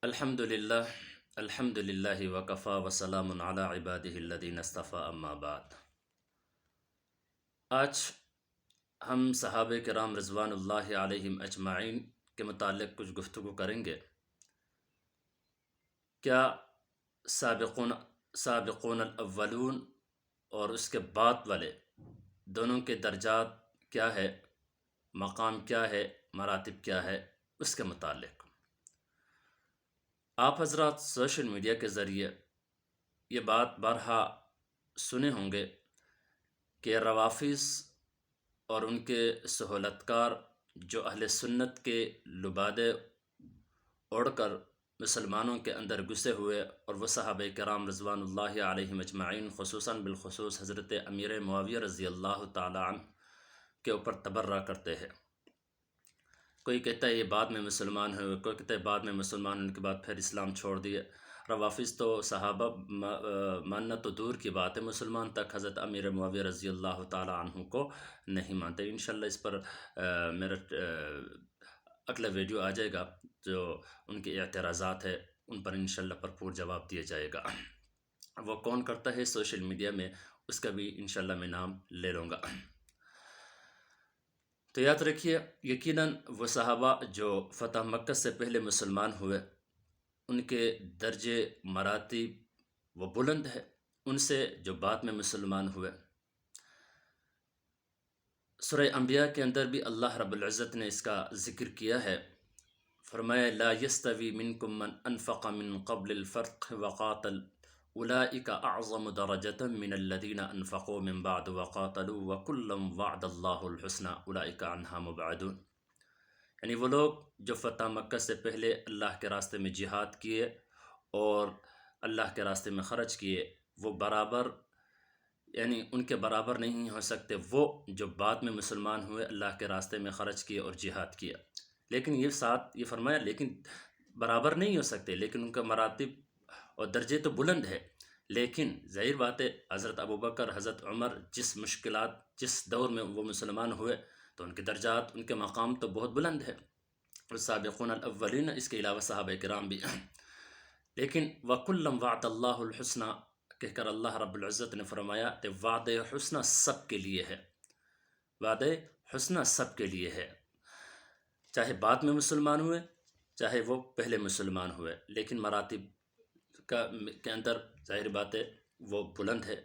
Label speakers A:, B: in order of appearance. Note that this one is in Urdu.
A: الحمد للہ وکفا وسلام علی عبادہ الذین اصطفیٰ اما بعد۔ آج ہم صحابہ کرام رضوان اللہ علیہم اجمعین کے متعلق کچھ گفتگو کریں گے۔ کیا سابقون الاولون اور اس کے بعد والے دونوں کے درجات کیا ہے، مقام کیا ہے، مراتب کیا ہے، اس کے متعلق آپ حضرات سوشل میڈیا کے ذریعے یہ بات بارہا سنے ہوں گے کہ روافظ اور ان کے سہولتکار جو اہل سنت کے لبادے اوڑھ کر مسلمانوں کے اندر گھسے ہوئے، اور وہ صحابہ کرام رضوان اللہ علیہم اجمعین خصوصاً بالخصوص حضرت امیر معاویہ رضی اللہ تعالی عنہ کے اوپر تبرہ کرتے ہیں۔ کوئی کہتا ہے یہ بعد میں مسلمان ہوئے، کوئی کہتا ہے بعد میں مسلمان ہونے کے بعد پھر اسلام چھوڑ دیے۔ روافظ تو صحابہ ماننا تو دور کی بات ہے، مسلمان تک حضرت امیر معاویہ رضی اللہ تعالی عنہ کو نہیں مانتے۔ انشاءاللہ اس پر میرا اگلا ویڈیو آ جائے گا، جو ان کے اعتراضات ہے ان پر انشاءاللہ بھرپور جواب دیا جائے گا۔ وہ کون کرتا ہے سوشل میڈیا میں، اس کا بھی انشاءاللہ میں نام لے لوں گا۔ تو یاد رکھیے، یقیناً وہ صحابہ جو فتح مکہ سے پہلے مسلمان ہوئے، ان کے درجے مراتب وہ بلند ہے ان سے جو بعد میں مسلمان ہوئے۔ سورہ انبیاء کے اندر بھی اللہ رب العزت نے اس کا ذکر کیا ہے، فرمایا لا یستوی منکم من انفق من قبل الفتح وقاتل اولئک اعظم درجة من الذین انفقوا من بعد وقاتلوا وکلا وعد اللہ الحسنی اولئک عنہا مبعدون۔ یعنی وہ لوگ جو فتح مکہ سے پہلے اللہ کے راستے میں جہاد کیے اور اللہ کے راستے میں خرچ کیے، وہ برابر یعنی ان کے برابر نہیں ہو سکتے وہ جو بعد میں مسلمان ہوئے، اللہ کے راستے میں خرچ کیے اور جہاد کیا۔ لیکن یہ فرمایا لیکن برابر نہیں ہو سکتے، لیکن ان کا مراتب اور درجے تو بلند ہے۔ لیکن ظاہر بات ہے حضرت ابوبکر، حضرت عمر جس دور میں وہ مسلمان ہوئے تو ان کے درجات، ان کے مقام تو بہت بلند ہے، والسابقون الاولین، اس کے علاوہ صحابہ کرام بھی۔ لیکن وَكُلًّا وَعْدَ اللَّهُ الْحُسْنَى کہہ کر اللہ رب العزت نے فرمایا کہ وعدِ حسنہ سب کے لیے ہے، وعدِ حسنہ سب کے لیے ہے، چاہے بعد میں مسلمان ہوئے چاہے وہ پہلے مسلمان ہوئے، لیکن مراتب کے اندر ظاہر بات ہے وہ بلند ہے۔